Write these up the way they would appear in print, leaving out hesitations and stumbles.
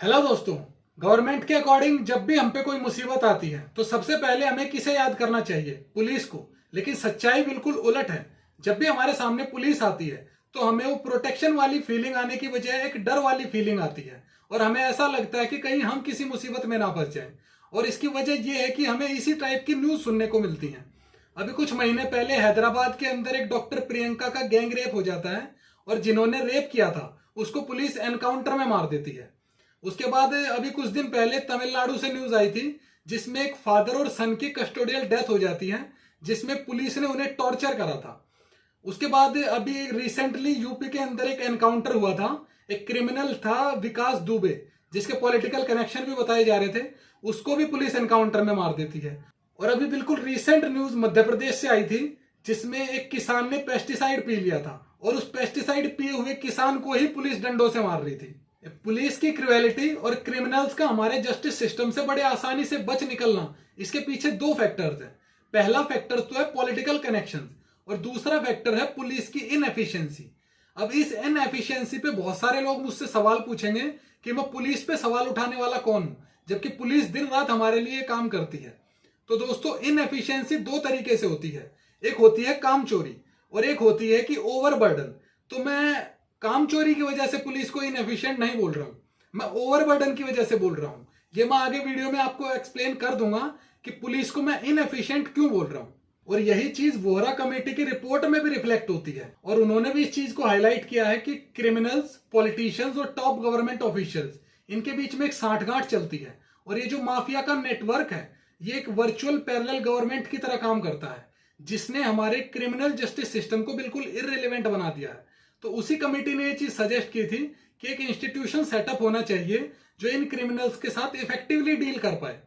Hello दोस्तों। Government के according जब भी हम पे कोई मुसीबत आती है तो सबसे पहले हमें किसे याद करना चाहिए? पुलिस को। लेकिन सच्चाई बिल्कुल उलट है। जब भी हमारे सामने पुलिस आती है तो हमें वो प्रोटेक्शन वाली फीलिंग आने की बजाय एक डर वाली फीलिंग आती है और हमें ऐसा लगता है कि कहीं हम किसी मुसीबत में ना फंस जाएं। और इसकी वजह यह है कि हमें इसी टाइप की न्यूज सुनने को मिलती है। अभी कुछ महीने पहले हैदराबाद के अंदर एक डॉक्टर प्रियंका का गैंग रेप हो जाता है और जिन्होंने रेप किया था उसको पुलिस एनकाउंटर में मार देती है। उसके बाद अभी कुछ दिन पहले तमिलनाडु से न्यूज आई थी जिसमें एक फादर और सन की कस्टोडियल डेथ हो जाती है, जिसमें पुलिस ने उन्हें टॉर्चर करा था। उसके बाद अभी रिसेंटली यूपी के अंदर एक एनकाउंटर हुआ था। एक क्रिमिनल था विकास दुबे, जिसके पॉलिटिकल कनेक्शन भी बताए जा रहे थे, उसको भी पुलिस एनकाउंटर में मार देती है। और अभी बिल्कुल रिसेंट न्यूज मध्य प्रदेश से आई थी जिसमें एक किसान ने पेस्टिसाइड पी लिया था और उस पेस्टिसाइड पिए हुए किसान को ही पुलिस डंडों से मार रही थी। पुलिस की क्रुएलिटी और क्रिमिनल्स का हमारे जस्टिस सिस्टम से बड़े आसानी से बच निकलना, इसके पीछे दो फैक्टर्स हैं। पहला फैक्टर तो है पॉलिटिकल कनेक्शन और दूसरा फैक्टर है पुलिस की इनएफिशिएंसी। अब इस इनएफिशिएंसी पे बहुत सारे लोग मुझसे सवाल पूछेंगे कि मैं पुलिस पे सवाल उठाने वाला कौन हूं, जबकि पुलिस दिन रात हमारे लिए काम करती है। तो दोस्तों, इनएफिशिएंसी दो तरीके से होती है। एक होती है काम चोरी और एक होती है कि ओवरबर्डन। तो मैं काम चोरी की वजह से पुलिस को इनएफिशिएंट नहीं बोल रहा हूं, मैं ओवरबर्डन की वजह से बोल रहा हूं। ये मैं आगे वीडियो में आपको एक्सप्लेन कर दूंगा कि पुलिस को मैं इनएफिशिएंट क्यों बोल रहा हूं। और यही चीज वोहरा कमेटी की रिपोर्ट में भी रिफ्लेक्ट होती है और उन्होंने भी इस चीज को हाईलाइट किया है कि क्रिमिनल्स, पॉलिटिशियंस और टॉप गवर्नमेंट ऑफिशियल्स, इनके बीच में एक सांठगांठ चलती है। और ये जो माफिया का नेटवर्क है ये एक वर्चुअल पैरेलल गवर्नमेंट की तरह काम करता है, जिसने हमारे क्रिमिनल जस्टिस सिस्टम को बिल्कुल इररिलेवेंट बना दिया है। तो उसी कमेटी ने ये चीज सजेस्ट की थी कि एक इंस्टीट्यूशन सेटअप होना चाहिए जो इन क्रिमिनल्स के साथ इफेक्टिवली डील कर पाए।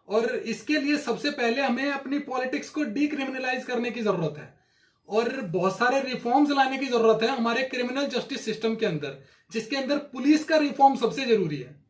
और इसके लिए सबसे पहले हमें अपनी पॉलिटिक्स को डीक्रिमिनलाइज करने की जरूरत है और बहुत सारे रिफॉर्म्स लाने की जरूरत है हमारे क्रिमिनल जस्टिस सिस्टम के अंदर, जिसके अंदर पुलिस का रिफॉर्म सबसे जरूरी है।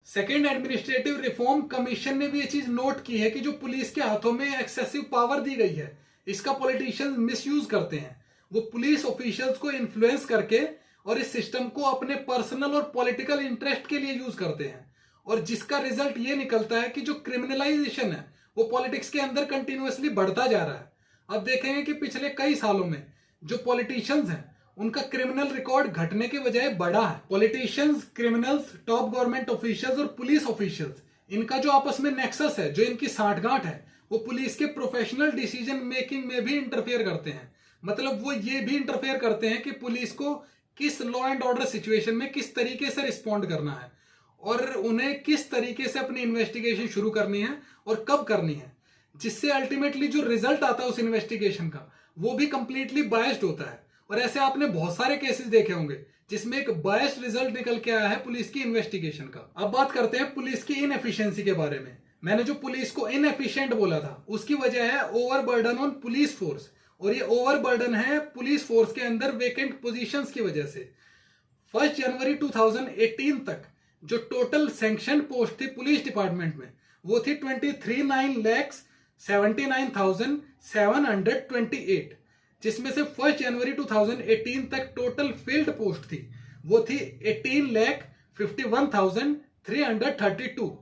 सेकेंड, एडमिनिस्ट्रेटिव रिफॉर्म कमीशन ने भी ये चीज नोट की है कि जो पुलिस के हाथों में एक्सेसिव पावर दी गई है इसका पॉलिटिशियंस मिसयूज करते हैं। वो पुलिस ऑफिशियल्स को इन्फ्लुएंस करके और इस सिस्टम को अपने पर्सनल और पॉलिटिकल इंटरेस्ट के लिए यूज करते हैं। और जिसका रिजल्ट ये निकलता है कि जो क्रिमिनलाइजेशन है वो पॉलिटिक्स के अंदर कंटिन्यूअसली बढ़ता जा रहा है। अब देखेंगे कि पिछले कई सालों में जो पॉलिटिशियंस हैं उनका क्रिमिनल रिकॉर्ड घटने के बजाय बढ़ा है। Politicians, criminals, top government officials और पुलिस ऑफिशियल्स, इनका जो आपस में नेक्सस है, जो इनकी सांठगांठ है, वो पुलिस के प्रोफेशनल डिसीजन मेकिंग में भी इंटरफेयर करते हैं। मतलब वो ये भी इंटरफेयर करते हैं कि पुलिस को किस लॉ एंड ऑर्डर सिचुएशन में किस तरीके से रिस्पॉन्ड करना है और उन्हें किस तरीके से अपनी इन्वेस्टिगेशन शुरू करनी है और कब करनी है, जिससे अल्टीमेटली जो रिजल्ट आता है उस इन्वेस्टिगेशन का वो भी कंप्लीटली बायस्ड होता है। और ऐसे आपने बहुत सारे केसेस देखे होंगे जिसमें एक बायस्ड रिजल्ट निकल के आया है पुलिस की इन्वेस्टिगेशन का। अब बात करते हैं पुलिस की इनएफिशिएंसी के बारे में। मैंने जो पुलिस को इनएफिशिएंट बोला था उसकी वजह है ओवरबर्डन ऑन पुलिस फोर्स, और ये ओवरबर्डन है पुलिस फोर्स के अंदर वेकेंट पोजीशंस की वजह से। 1 जनवरी 2018 तक जो टोटल सैंक्शन पोस्ट थी पुलिस डिपार्टमेंट में वो थी 23,979,728, जिसमें से 1 जनवरी 2018 तक टोटल फील्ड पोस्ट थी वो थी 18,51,332।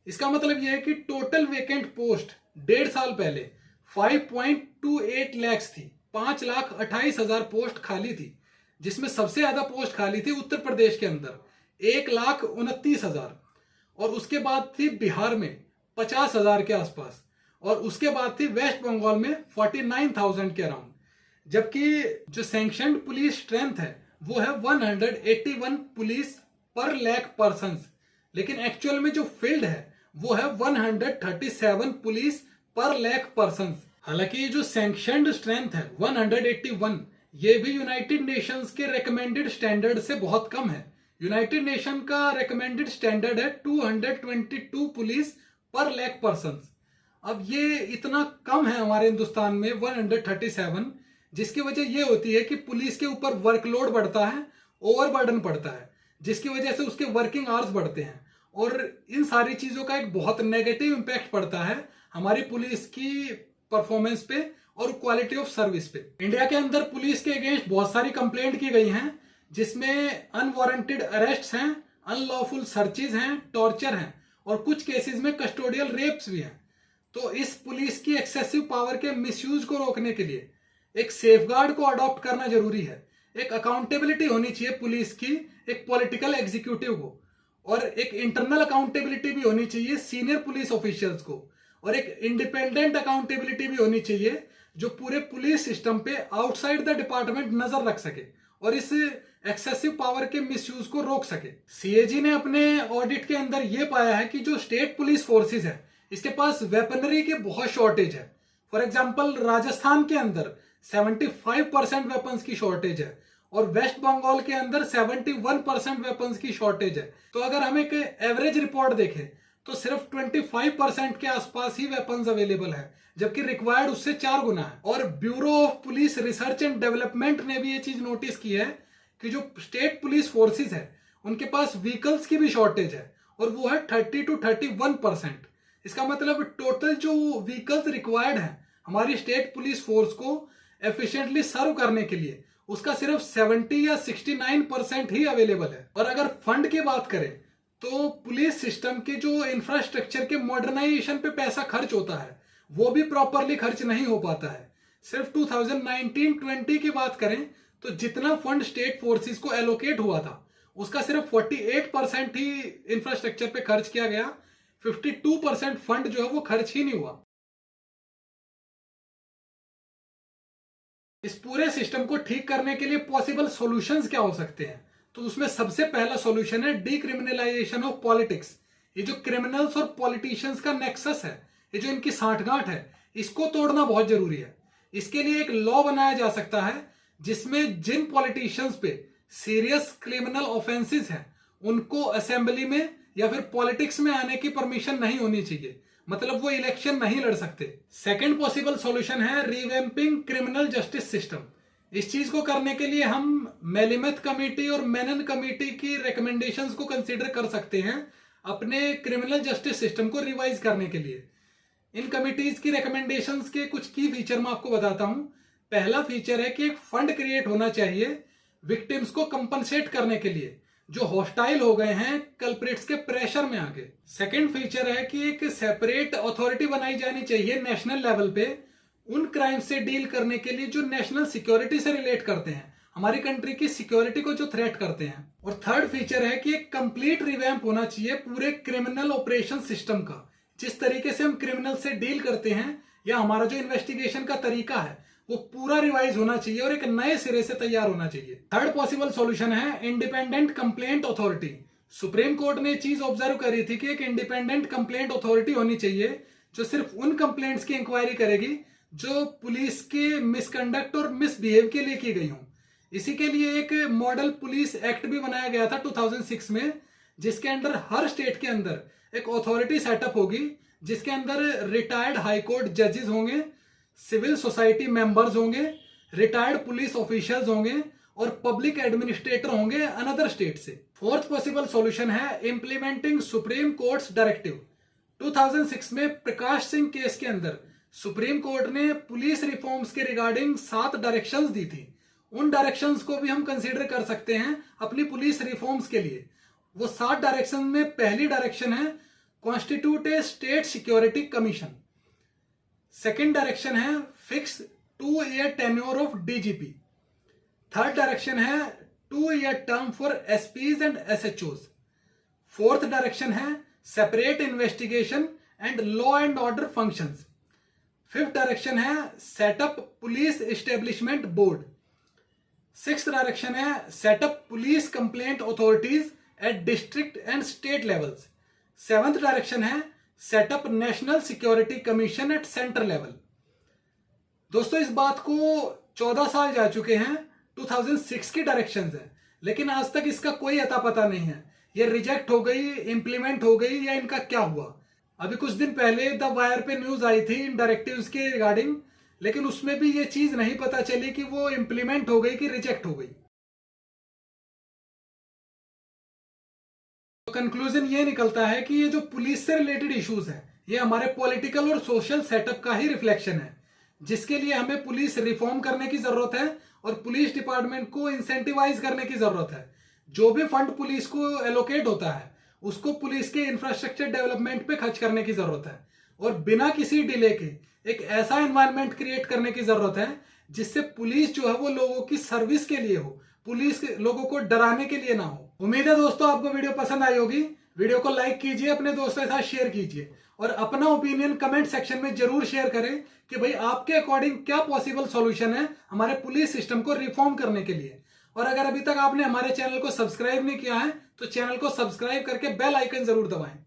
इसका मतलब यह है कि टोटल वेकेंट पोस्ट 1.5 साल पहले 5.28 लाख थी, 5,28,000 पोस्ट खाली थी, जिसमें सबसे ज्यादा पोस्ट खाली थी उत्तर प्रदेश के अंदर 1,29,000, और उसके बाद थी बिहार में 50,000 के आसपास, और उसके बाद थी वेस्ट बंगाल में 49,000 के अराउंड। जबकि जो सैंक्शनड पुलिस स्ट्रेंथ है वो है 181 पुलिस पर लाख पर्सन, लेकिन एक्चुअल में जो फील्ड है वो है 137 पुलिस पर लाख पर्सन। हालांकि ये जो सैंक्शनड स्ट्रेंथ है 181, ये भी यूनाइटेड नेशंस के रेकमेंडेड स्टैंडर्ड से बहुत कम है। यूनाइटेड नेशन का रेकमेंडेड स्टैंडर्ड है 222 पुलिस पर लाख पर्सन। अब ये इतना कम है हमारे हिंदुस्तान में 137, जिसकी वजह ये होती है कि पुलिस के ऊपर वर्कलोड बढ़ता है, ओवरबर्डन पड़ता है, जिसकी वजह से उसके वर्किंग आवर्स बढ़ते हैं और इन सारी चीजों का एक बहुत नेगेटिव इंपैक्ट पड़ता है हमारी पुलिस की परफॉर्मेंस पे और क्वालिटी ऑफ सर्विस पे। इंडिया के अंदर पुलिस के अगेंस्ट बहुत सारी कंप्लेंट की गई हैं, जिसमें अनवारंटेड अरेस्ट्स हैं, अनलॉफुल सर्चेज हैं, टॉर्चर हैं और कुछ केसेस में कस्टोडियल रेप्स भी हैं। तो इस पुलिस की एक्सेसिव पावर के मिसयूज को रोकने के लिए एक सेफगार्ड को अडॉप्ट करना जरूरी है। एक अकाउंटेबिलिटी होनी चाहिए पुलिस की एक पॉलिटिकल एग्जीक्यूटिव को, और एक इंटरनल अकाउंटेबिलिटी भी होनी चाहिए सीनियर पुलिस ऑफिशियल्स को, और एक इंडिपेंडेंट अकाउंटेबिलिटी भी होनी चाहिए जो पूरे पुलिस सिस्टम पे आउटसाइड द डिपार्टमेंट नजर रख सके और इस एक्सेसिव पावर के मिसयूज को रोक सके। सीएजी ने अपने ऑडिट के अंदर यह पाया है कि जो स्टेट पुलिस फोर्सेस है इसके पास वेपनरी के बहुत शॉर्टेज है। फॉर एग्जांपल राजस्थान के अंदर 75% वेपन्स की शॉर्टेज है और वेस्ट बंगाल के अंदर 71% वेपन्स की शॉर्टेज है। तो अगर हम एक एवरेज रिपोर्ट देखें तो सिर्फ 25% के आसपास ही वेपन्स अवेलेबल है, जबकि रिक्वायर्ड उससे 4 गुना है। और bureau of police research and development ने भी ये चीज नोटिस की है कि जो स्टेट पुलिस फोर्सेस है उनके पास व्हीकल्स की भी शॉर्टेज है और वो है 30 to 31%। इसका मतलब टोटल जो व्हीकल्स रिक्वायर्ड है हमारी स्टेट पुलिस फोर्स को एफिशिएंटली सर्व करने के लिए उसका सिर्फ 70 या 69% ही अवेलेबल है। और अगर फंड की बात करें तो पुलिस सिस्टम के जो इंफ्रास्ट्रक्चर के मॉडर्नाइजेशन पे पैसा खर्च होता है वो भी प्रॉपरली खर्च नहीं हो पाता है। सिर्फ 2019-20 की बात करें तो जितना फंड स्टेट फोर्सेस को एलोकेट हुआ था उसका सिर्फ 48% ही इंफ्रास्ट्रक्चर पे खर्च किया गया, 52% फंड जो है वो खर्च ही नहीं हुआ। इस पूरे सिस्टम को ठीक करने के लिए पॉसिबल सॉल्यूशंस क्या हो सकते हैं? तो उसमें सबसे पहला सॉल्यूशन है डीक्रिमिनलाइजेशन ऑफ पॉलिटिक्स। ये जो क्रिमिनल्स और पॉलिटिशियंस का नेक्सस है, ये जो इनकी सांठगांठ है, इसको तोड़ना बहुत जरूरी है। इसके लिए एक लॉ बनाया जा सकता है जिसमें जिन पॉलिटिशियंस पे सीरियस क्रिमिनल ऑफेंसेस हैं उनको असेंबली में या फिर पॉलिटिक्स में आने की परमिशन नहीं होनी चाहिए, मतलब वो इलेक्शन नहीं लड़ सकते। सेकंड पॉसिबल सॉल्यूशन है रिवैम्पिंग क्रिमिनल जस्टिस सिस्टम। इस चीज को करने के लिए हम मेलिमथ कमेटी और मेनन कमेटी की रिकमेंडेशंस को कंसीडर कर सकते हैं अपने क्रिमिनल जस्टिस सिस्टम को रिवाइज करने के लिए। इन कमिटीज की रिकमेंडेशंस के कुछ की फीचर मैं आपको बताता हूं। पहला फीचर है कि एक फंड क्रिएट होना चाहिए विक्टिम्स को कंपनसेट करने के लिए जो हॉस्टाइल हो गए हैं कल्प्रिट्स के प्रेशर में आके। सेकंड फीचर है कि एक सेपरेट अथॉरिटी बनाई जानी चाहिए नेशनल लेवल पे उन क्राइम से डील करने के लिए जो नेशनल सिक्योरिटी से रिलेट करते हैं, हमारी कंट्री की सिक्योरिटी को जो थ्रेट करते हैं। और थर्ड फीचर है कि एक कंप्लीट रिवैम्प होना चाहिए पूरे क्रिमिनल ऑपरेशन सिस्टम का। जिस तरीके से हम क्रिमिनल से डील करते हैं या हमारा जो इन्वेस्टिगेशन का तरीका है वो पूरा रिवाइज होना चाहिए और एक नए सिरे से तैयार होना चाहिए। थर्ड पॉसिबल सॉल्यूशन है independent complaint authority. Supreme court ने चीज ऑब्जर्व करी थी कि एक इंडिपेंडेंट कंप्लेंट अथॉरिटी होनी चाहिए जो सिर्फ उन कंप्लेंट्स की इंक्वायरी करेगी जो पुलिस के मिसकंडक्ट और मिसबिहेव के लिए की गई हों। इसी के लिए एक मॉडल पुलिस एक्ट भी बनाया गया था 2006 में, जिसके अंदर हर स्टेट के अंदर एक अथॉरिटी सेटअप होगी जिसके अंदर रिटायर्ड हाईकोर्ट जजेस होंगे, सिविल सोसाइटी मेंबर्स होंगे, रिटायर्ड पुलिस ऑफिशियल्स होंगे और पब्लिक एडमिनिस्ट्रेटर होंगे अनदर स्टेट से। फोर्थ पॉसिबल सॉल्यूशन है इंप्लीमेंटिंग सुप्रीम कोर्ट्स डायरेक्टिव। 2006 में प्रकाश सिंह केस के अंदर सुप्रीम कोर्ट ने पुलिस रिफॉर्म्स के रिगार्डिंग 7 डायरेक्शंस दी थी। उन डायरेक्शंस को भी हम कंसीडर कर सकते हैं अपनी पुलिस रिफॉर्म्स के लिए। वो 7 डायरेक्शन में पहली डायरेक्शन है constitute a state security commission. Second direction है fix 2 year tenure of DGP. Third direction है 2 year term for SPs and SHOs. Fourth direction है separate investigation and law and order functions. Fifth direction है setup police establishment board. Sixth direction है setup police complaint authorities at district and state levels. Seventh direction है setup national security commission at centre level. दोस्तों इस बात को 14 साल जा चुके हैं, 2006 की डायरेक्शंस है, लेकिन आज तक इसका कोई अता पता नहीं है। ये रिजेक्ट हो गई, इंप्लीमेंट हो गई या इनका क्या हुआ। अभी कुछ दिन पहले द वायर पे न्यूज आई थी इन डायरेक्टिव्स के रिगार्डिंग, लेकिन उसमें भी ये चीज नहीं पता चली कि वो इंप्लीमेंट हो गई कि रिजेक्ट हो गई। तो कंक्लूजन ये निकलता है कि ये जो पुलिस से रिलेटेड इश्यूज है ये हमारे पॉलिटिकल और सोशल सेटअप का ही रिफ्लेक्शन है, जिसके लिए हमें पुलिस रिफॉर्म करने की जरूरत है और पुलिस डिपार्टमेंट को इंसेंटिवाइज करने की जरूरत है। जो भी फंड पुलिस को एलोकेट होता है उसको पुलिस के इंफ्रास्ट्रक्चर डेवलपमेंट पे खर्च करने की जरूरत है और बिना किसी डिले के एक ऐसा एनवायरनमेंट क्रिएट करने की जरूरत है जिससे पुलिस जो है वो लोगों की सर्विस के लिए हो, पुलिस लोगों को डराने के लिए ना हो। उम्मीद है दोस्तों आपको वीडियो पसंद आई होगी। वीडियो को लाइक कीजिए, अपने दोस्तों के साथ शेयर कीजिए और अपना ओपिनियन कमेंट सेक्शन में जरूर शेयर करें कि भाई आपके अकॉर्डिंग क्या पॉसिबल सॉल्यूशन है हमारे पुलिस सिस्टम को रिफॉर्म करने के लिए। और अगर अभी तक आपने हमारे चैनल को सब्सक्राइब नहीं किया है तो चैनल को सब्सक्राइब करके बेल आइकन जरूर दबाएं।